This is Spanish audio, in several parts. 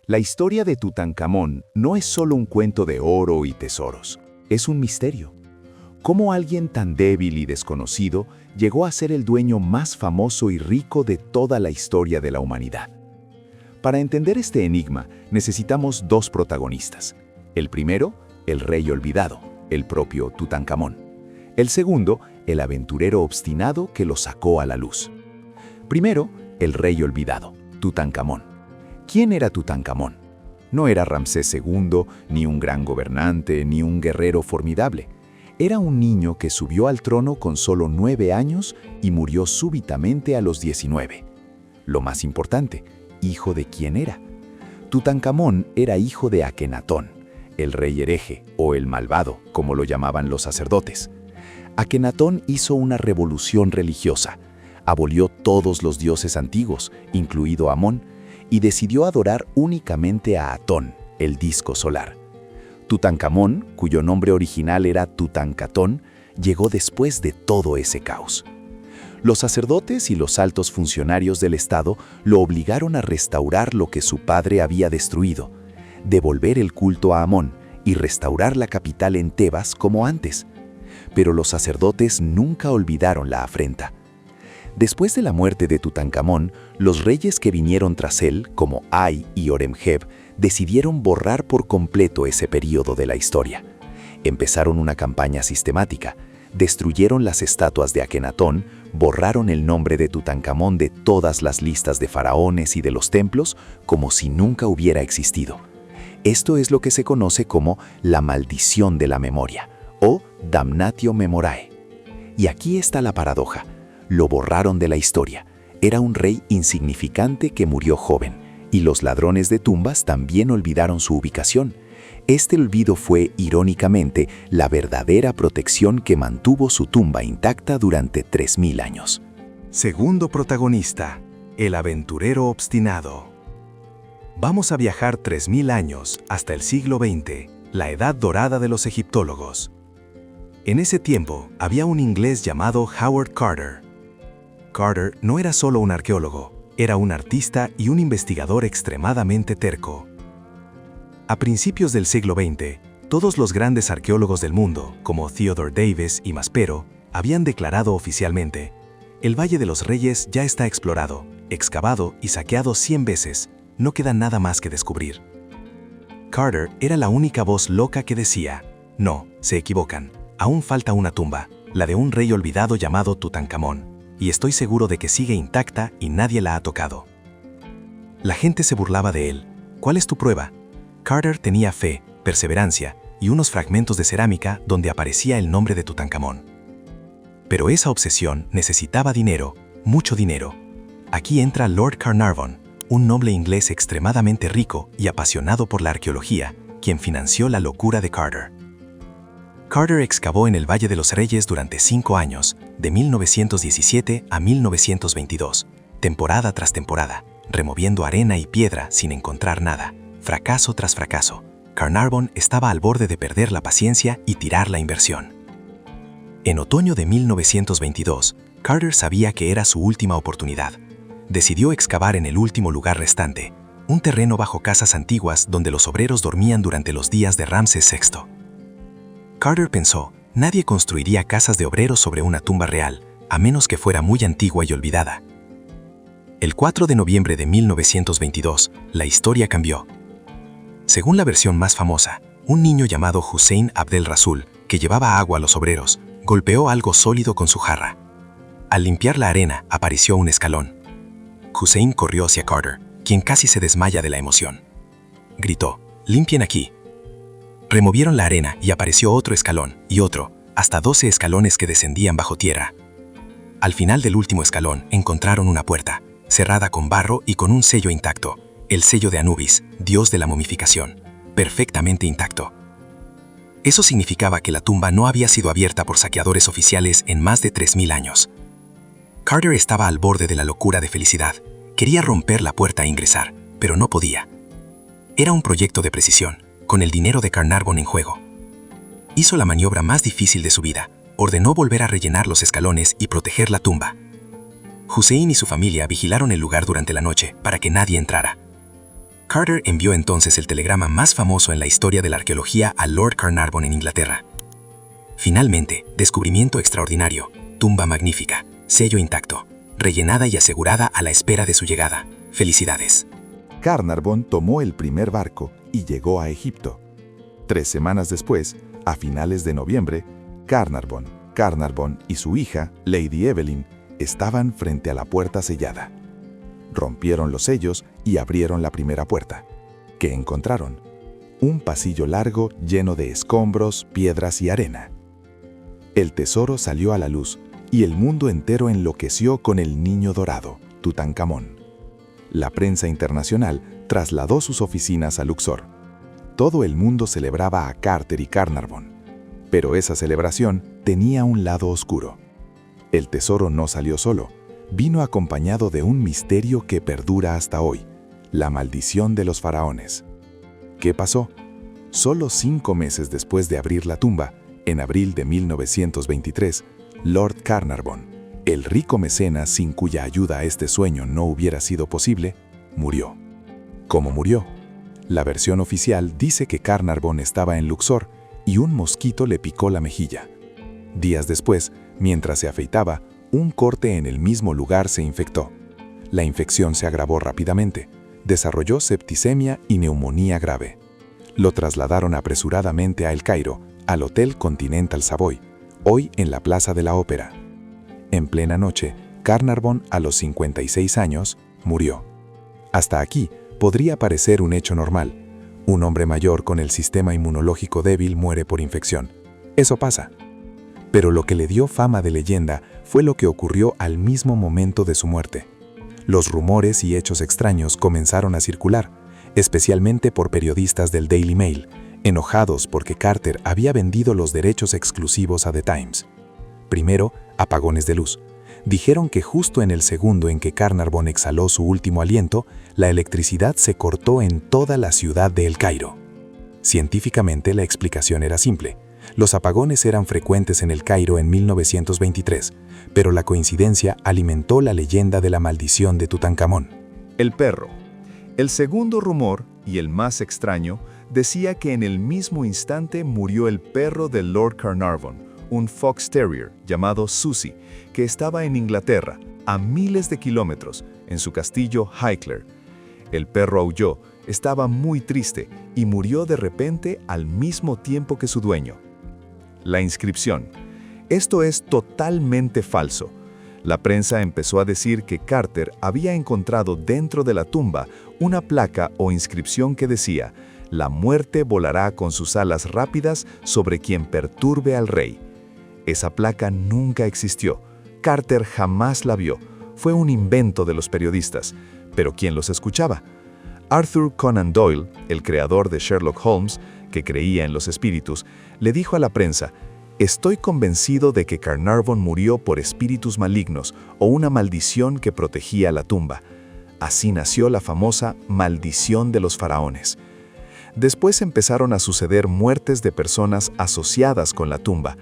La historia de Tutankamón no es solo un cuento de oro y tesoros, es un misterio. ¿Cómo alguien tan débil y desconocido llegó a ser el dueño más famoso y rico de toda la historia de la humanidad? Para entender este enigma, necesitamos dos protagonistas. El primero, el rey olvidado, el propio Tutankamón. El segundo, el aventurero obstinado que lo sacó a la luz. Primero, el rey olvidado, Tutankamón. ¿Quién era Tutankamón? No era Ramsés II, ni un gran gobernante, ni un guerrero formidable. Era un niño que subió al trono con solo 9 años y murió súbitamente a los 19. Lo más importante, ¿hijo de quién era? Tutankamón era hijo de Akenatón, el rey hereje o el malvado, como lo llamaban los sacerdotes. Akenatón hizo una revolución religiosa, abolió todos los dioses antiguos, incluido Amón, y decidió adorar únicamente a Atón, el disco solar. Tutankamón, cuyo nombre original era Tutankatón, llegó después de todo ese caos. Los sacerdotes y los altos funcionarios del Estado lo obligaron a restaurar lo que su padre había destruido, devolver el culto a Amón y restaurar la capital en Tebas como antes. Pero los sacerdotes nunca olvidaron la afrenta. Después de la muerte de Tutankamón, los reyes que vinieron tras él, como Ay y Horemheb, decidieron borrar por completo ese período de la historia. Empezaron una campaña sistemática, destruyeron las estatuas de Akenatón, borraron el nombre de Tutankamón de todas las listas de faraones y de los templos, como si nunca hubiera existido. Esto es lo que se conoce como la maldición de la memoria, o damnatio memorae. Y aquí está la paradoja. Lo borraron de la historia. Era un rey insignificante que murió joven, y los ladrones de tumbas también olvidaron su ubicación. Este olvido fue, irónicamente, la verdadera protección que mantuvo su tumba intacta durante 3000 años. Segundo protagonista, el aventurero obstinado. Vamos a viajar 3000 años hasta el siglo XX, la edad dorada de los egiptólogos. En ese tiempo había un inglés llamado Howard Carter. Carter no era solo un arqueólogo, era un artista y un investigador extremadamente terco. A principios del siglo XX, todos los grandes arqueólogos del mundo, como Theodore Davis y Maspero, habían declarado oficialmente: el Valle de los Reyes ya está explorado, excavado y saqueado 100 veces, no queda nada más que descubrir. Carter era la única voz loca que decía: no, se equivocan, aún falta una tumba, la de un rey olvidado llamado Tutankamón. Y estoy seguro de que sigue intacta y nadie la ha tocado. La gente se burlaba de él. ¿Cuál es tu prueba? Carter tenía fe, perseverancia y unos fragmentos de cerámica donde aparecía el nombre de Tutankamón. Pero esa obsesión necesitaba dinero, mucho dinero. Aquí entra Lord Carnarvon, un noble inglés extremadamente rico y apasionado por la arqueología, quien financió la locura de Carter. Carter excavó en el Valle de los Reyes durante 5 años, de 1917 a 1922, temporada tras temporada, removiendo arena y piedra sin encontrar nada, fracaso tras fracaso. Carnarvon estaba al borde de perder la paciencia y tirar la inversión. En otoño de 1922, Carter sabía que era su última oportunidad. Decidió excavar en el último lugar restante, un terreno bajo casas antiguas donde los obreros dormían durante los días de Ramsés VI. Carter pensó, nadie construiría casas de obreros sobre una tumba real, a menos que fuera muy antigua y olvidada. El 4 de noviembre de 1922, la historia cambió. Según la versión más famosa, un niño llamado Hussein Abdel Rasul, que llevaba agua a los obreros, golpeó algo sólido con su jarra. Al limpiar la arena, apareció un escalón. Hussein corrió hacia Carter, quien casi se desmaya de la emoción. Gritó, «¡Limpien aquí!». Removieron la arena y apareció otro escalón y otro, hasta 12 escalones que descendían bajo tierra. Al final del último escalón encontraron una puerta, cerrada con barro y con un sello intacto, el sello de Anubis, dios de la momificación, perfectamente intacto. Eso significaba que la tumba no había sido abierta por saqueadores oficiales en más de 3000 años. Carter estaba al borde de la locura de felicidad. Quería romper la puerta e ingresar, pero no podía. Era un proyecto de precisión, con el dinero de Carnarvon en juego. Hizo la maniobra más difícil de su vida, ordenó volver a rellenar los escalones y proteger la tumba. Hussein y su familia vigilaron el lugar durante la noche para que nadie entrara. Carter envió entonces el telegrama más famoso en la historia de la arqueología a Lord Carnarvon en Inglaterra. Finalmente, descubrimiento extraordinario, tumba magnífica, sello intacto, rellenada y asegurada a la espera de su llegada. ¡Felicidades! Carnarvon tomó el primer barco y llegó a Egipto. 3 semanas después, a finales de noviembre, Carnarvon y su hija, Lady Evelyn, estaban frente a la puerta sellada. Rompieron los sellos y abrieron la primera puerta. ¿Qué encontraron? Un pasillo largo lleno de escombros, piedras y arena. El tesoro salió a la luz y el mundo entero enloqueció con el niño dorado, Tutankamón. La prensa internacional trasladó sus oficinas a Luxor. Todo el mundo celebraba a Carter y Carnarvon, pero esa celebración tenía un lado oscuro. El tesoro no salió solo, vino acompañado de un misterio que perdura hasta hoy, la maldición de los faraones. ¿Qué pasó? Solo 5 meses después de abrir la tumba, en abril de 1923, Lord Carnarvon, el rico mecenas sin cuya ayuda este sueño no hubiera sido posible, murió. ¿Cómo murió? La versión oficial dice que Carnarvon estaba en Luxor y un mosquito le picó la mejilla. Días después, mientras se afeitaba, un corte en el mismo lugar se infectó. La infección se agravó rápidamente, desarrolló septicemia y neumonía grave. Lo trasladaron apresuradamente a El Cairo, al Hotel Continental Savoy, hoy en la Plaza de la Ópera. En plena noche, Carnarvon, a los 56 años, murió. Hasta aquí podría parecer un hecho normal. Un hombre mayor con el sistema inmunológico débil muere por infección. Eso pasa. Pero lo que le dio fama de leyenda fue lo que ocurrió al mismo momento de su muerte. Los rumores y hechos extraños comenzaron a circular, especialmente por periodistas del Daily Mail, enojados porque Carter había vendido los derechos exclusivos a The Times. Primero, apagones de luz. Dijeron que justo en el segundo en que Carnarvon exhaló su último aliento, la electricidad se cortó en toda la ciudad de El Cairo. Científicamente, la explicación era simple. Los apagones eran frecuentes en El Cairo en 1923, pero la coincidencia alimentó la leyenda de la maldición de Tutankamón. El perro. El segundo rumor, y el más extraño, decía que en el mismo instante murió el perro de Lord Carnarvon, un Fox Terrier llamado Susie, que estaba en Inglaterra, a miles de kilómetros, en su castillo Highclere. El perro aulló, estaba muy triste y murió de repente al mismo tiempo que su dueño. La inscripción. Esto es totalmente falso. La prensa empezó a decir que Carter había encontrado dentro de la tumba una placa o inscripción que decía: «La muerte volará con sus alas rápidas sobre quien perturbe al rey». Esa placa nunca existió. Carter jamás la vio. Fue un invento de los periodistas. Pero ¿quién los escuchaba? Arthur Conan Doyle, el creador de Sherlock Holmes, que creía en los espíritus, le dijo a la prensa: «Estoy convencido de que Carnarvon murió por espíritus malignos o una maldición que protegía la tumba». Así nació la famosa maldición de los faraones. Después empezaron a suceder muertes de personas asociadas con la tumba.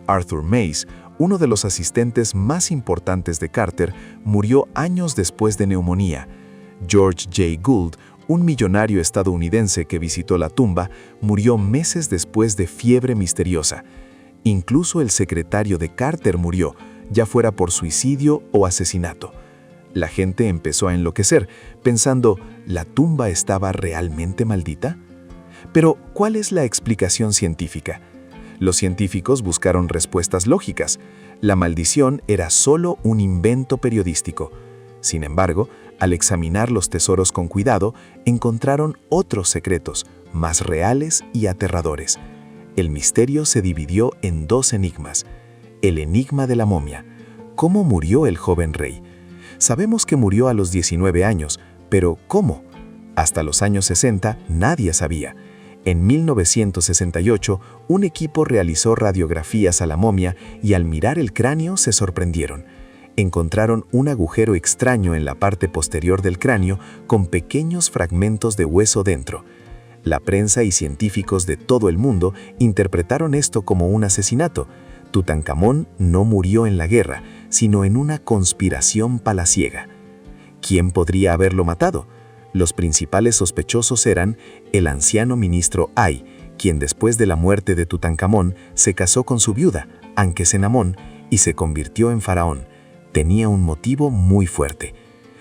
Arthur Mace, uno de los asistentes más importantes de Carter, murió años después de neumonía. George J. Gould, un millonario estadounidense que visitó la tumba, murió meses después de fiebre misteriosa. Incluso el secretario de Carter murió, ya fuera por suicidio o asesinato. La gente empezó a enloquecer, pensando, ¿la tumba estaba realmente maldita? Pero, ¿cuál es la explicación científica? Los científicos buscaron respuestas lógicas. La maldición era solo un invento periodístico. Sin embargo, al examinar los tesoros con cuidado, encontraron otros secretos, más reales y aterradores. El misterio se dividió en 2 enigmas. El enigma de la momia. ¿Cómo murió el joven rey? Sabemos que murió a los 19 años, pero ¿cómo? Hasta los años 60 nadie sabía. En 1968, un equipo realizó radiografías a la momia y al mirar el cráneo se sorprendieron. Encontraron un agujero extraño en la parte posterior del cráneo con pequeños fragmentos de hueso dentro. La prensa y científicos de todo el mundo interpretaron esto como un asesinato. Tutankamón no murió en la guerra, sino en una conspiración palaciega. ¿Quién podría haberlo matado? Los principales sospechosos eran el anciano ministro Ay, quien después de la muerte de Tutankamón se casó con su viuda, Ankesenamón, y se convirtió en faraón. Tenía un motivo muy fuerte.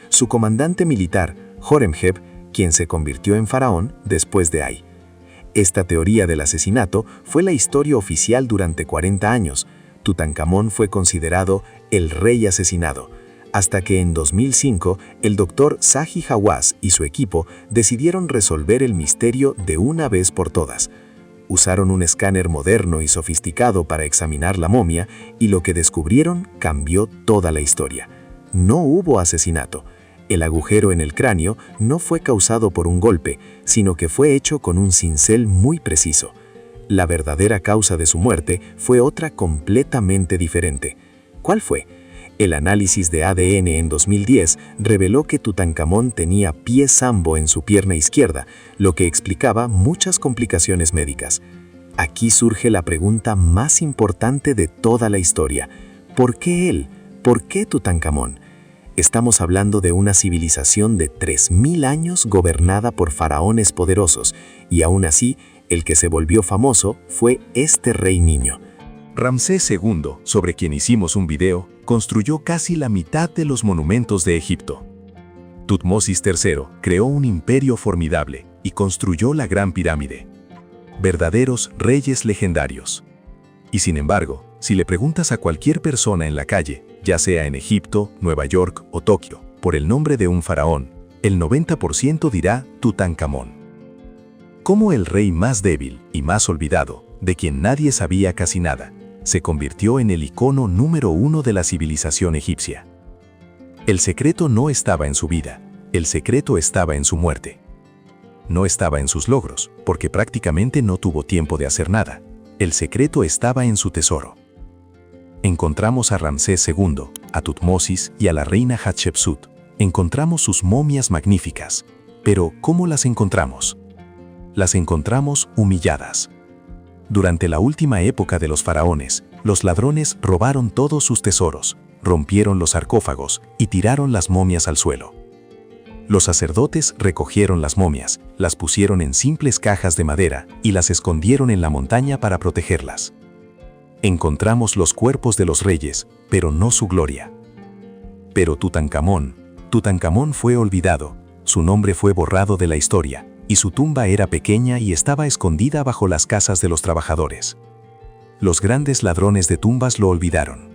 Su comandante militar, Horemheb, quien se convirtió en faraón después de Ay. Esta teoría del asesinato fue la historia oficial durante 40 años. Tutankamón fue considerado el rey asesinado, hasta que en 2005 el doctor Zahi Hawass y su equipo decidieron resolver el misterio de una vez por todas. Usaron un escáner moderno y sofisticado para examinar la momia y lo que descubrieron cambió toda la historia. No hubo asesinato. El agujero en el cráneo no fue causado por un golpe, sino que fue hecho con un cincel muy preciso. La verdadera causa de su muerte fue otra completamente diferente. ¿Cuál fue? El análisis de ADN en 2010 reveló que Tutankamón tenía pie sambo en su pierna izquierda, lo que explicaba muchas complicaciones médicas. Aquí surge la pregunta más importante de toda la historia. ¿Por qué él? ¿Por qué Tutankamón? Estamos hablando de una civilización de 3000 años gobernada por faraones poderosos, y aún así, el que se volvió famoso fue este rey niño. Ramsés II, sobre quien hicimos un video, construyó casi la mitad de los monumentos de Egipto. Tutmosis III creó un imperio formidable y construyó la Gran Pirámide. Verdaderos reyes legendarios. Y sin embargo, si le preguntas a cualquier persona en la calle, ya sea en Egipto, Nueva York o Tokio, por el nombre de un faraón, el 90% dirá Tutankamón. Como el rey más débil y más olvidado, de quien nadie sabía casi nada, se convirtió en el icono número 1 de la civilización egipcia. El secreto no estaba en su vida, el secreto estaba en su muerte. No estaba en sus logros, porque prácticamente no tuvo tiempo de hacer nada. El secreto estaba en su tesoro. Encontramos a Ramsés II, a Tutmosis y a la reina Hatshepsut. Encontramos sus momias magníficas. Pero, ¿cómo las encontramos? Las encontramos humilladas. Durante la última época de los faraones, los ladrones robaron todos sus tesoros, rompieron los sarcófagos y tiraron las momias al suelo. Los sacerdotes recogieron las momias, las pusieron en simples cajas de madera y las escondieron en la montaña para protegerlas. Encontramos los cuerpos de los reyes, pero no su gloria. Pero Tutankamón fue olvidado, su nombre fue borrado de la historia, y su tumba era pequeña y estaba escondida bajo las casas de los trabajadores. Los grandes ladrones de tumbas lo olvidaron.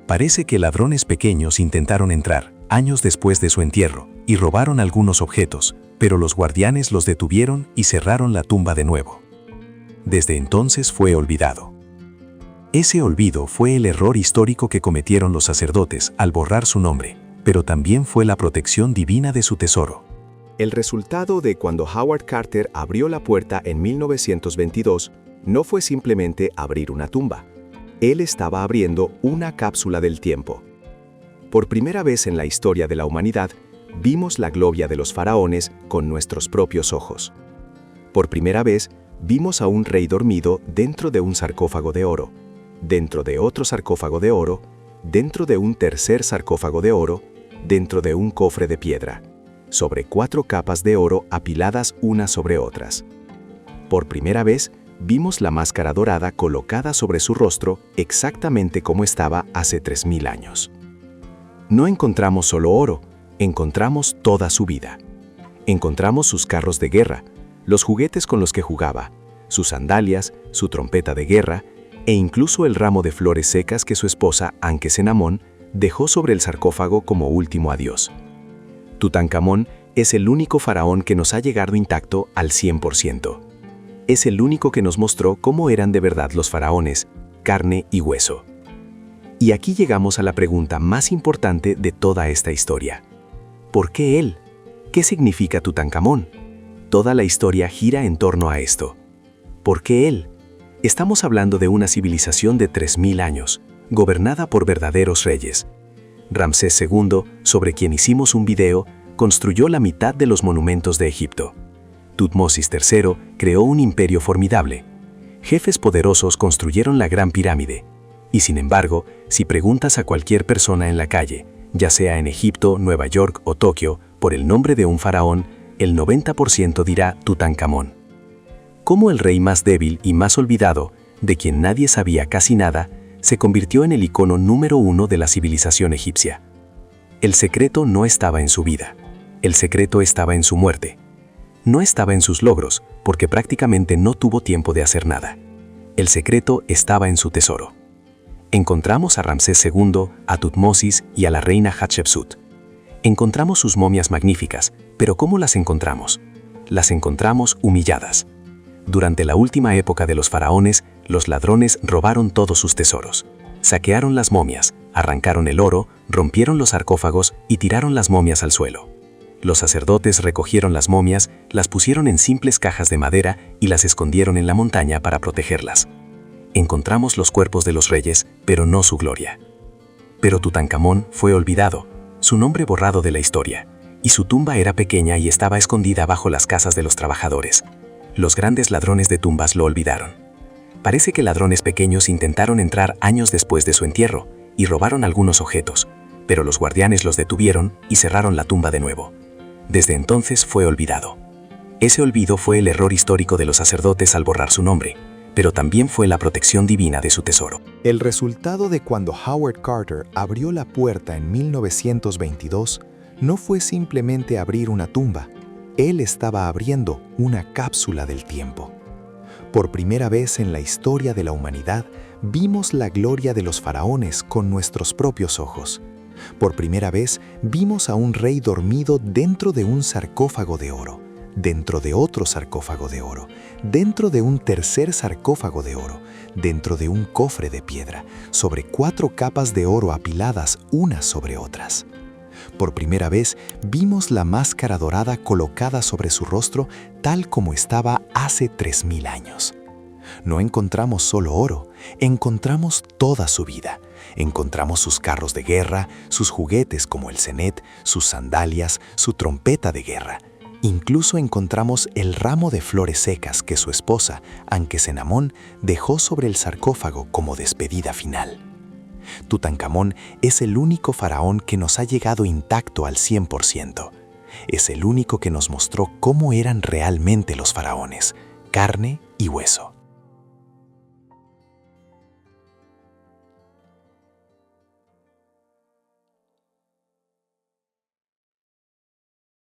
Parece que ladrones pequeños intentaron entrar, años después de su entierro, y robaron algunos objetos, pero los guardianes los detuvieron y cerraron la tumba de nuevo. Desde entonces fue olvidado. Ese olvido fue el error histórico que cometieron los sacerdotes al borrar su nombre, pero también fue la protección divina de su tesoro. El resultado de cuando Howard Carter abrió la puerta en 1922 no fue simplemente abrir una tumba. Él estaba abriendo una cápsula del tiempo. Por primera vez en la historia de la humanidad, vimos la gloria de los faraones con nuestros propios ojos. Por primera vez, vimos a un rey dormido dentro de un sarcófago de oro, dentro de otro sarcófago de oro, dentro de un tercer sarcófago de oro, dentro de un cofre de piedra, sobre 4 capas de oro apiladas unas sobre otras. Por primera vez, vimos la máscara dorada colocada sobre su rostro exactamente como estaba hace 3000 años. No encontramos solo oro, encontramos toda su vida. Encontramos sus carros de guerra, los juguetes con los que jugaba, sus sandalias, su trompeta de guerra, e incluso el ramo de flores secas que su esposa, Ankesenamón, dejó sobre el sarcófago como último adiós. Tutankamón es el único faraón que nos ha llegado intacto al 100%. Es el único que nos mostró cómo eran de verdad los faraones, carne y hueso. Y aquí llegamos a la pregunta más importante de toda esta historia. ¿Por qué él? ¿Qué significa Tutankamón? Toda la historia gira en torno a esto. ¿Por qué él? Estamos hablando de una civilización de 3000 años, gobernada por verdaderos reyes. Ramsés II, sobre quien hicimos un video, construyó la mitad de los monumentos de Egipto. Tutmosis III creó un imperio formidable. Jefes poderosos construyeron la Gran Pirámide. Y sin embargo, si preguntas a cualquier persona en la calle, ya sea en Egipto, Nueva York o Tokio, por el nombre de un faraón, el 90% dirá Tutankamón. Cómo el rey más débil y más olvidado, de quien nadie sabía casi nada, se convirtió en el icono número 1 de la civilización egipcia. El secreto no estaba en su vida. El secreto estaba en su muerte. No estaba en sus logros, porque prácticamente no tuvo tiempo de hacer nada. El secreto estaba en su tesoro. Encontramos a Ramsés II, a Tutmosis y a la reina Hatshepsut. Encontramos sus momias magníficas, pero ¿cómo las encontramos? Las encontramos humilladas. Durante la última época de los faraones, los ladrones robaron todos sus tesoros. Saquearon las momias, arrancaron el oro, rompieron los sarcófagos y tiraron las momias al suelo. Los sacerdotes recogieron las momias, las pusieron en simples cajas de madera y las escondieron en la montaña para protegerlas. Encontramos los cuerpos de los reyes, pero no su gloria. Pero Tutankamón fue olvidado, su nombre borrado de la historia, y su tumba era pequeña y estaba escondida bajo las casas de los trabajadores. Los grandes ladrones de tumbas lo olvidaron. Parece que ladrones pequeños intentaron entrar años después de su entierro y robaron algunos objetos, pero los guardianes los detuvieron y cerraron la tumba de nuevo. Desde entonces fue olvidado. Ese olvido fue el error histórico de los sacerdotes al borrar su nombre, pero también fue la protección divina de su tesoro. El resultado de cuando Howard Carter abrió la puerta en 1922 no fue simplemente abrir una tumba. Él estaba abriendo una cápsula del tiempo. Por primera vez en la historia de la humanidad, vimos la gloria de los faraones con nuestros propios ojos. Por primera vez, vimos a un rey dormido dentro de un sarcófago de oro, dentro de otro sarcófago de oro, dentro de un tercer sarcófago de oro, dentro de un cofre de piedra, sobre 4 capas de oro apiladas unas sobre otras. Por primera vez, vimos la máscara dorada colocada sobre su rostro tal como estaba hace 3000 años. No encontramos solo oro, encontramos toda su vida. Encontramos sus carros de guerra, sus juguetes como el cenet, sus sandalias, su trompeta de guerra. Incluso encontramos el ramo de flores secas que su esposa, Ankesenamón, dejó sobre el sarcófago como despedida final. Tutankamón es el único faraón que nos ha llegado intacto al 100%. Es el único que nos mostró cómo eran realmente los faraones, carne y hueso.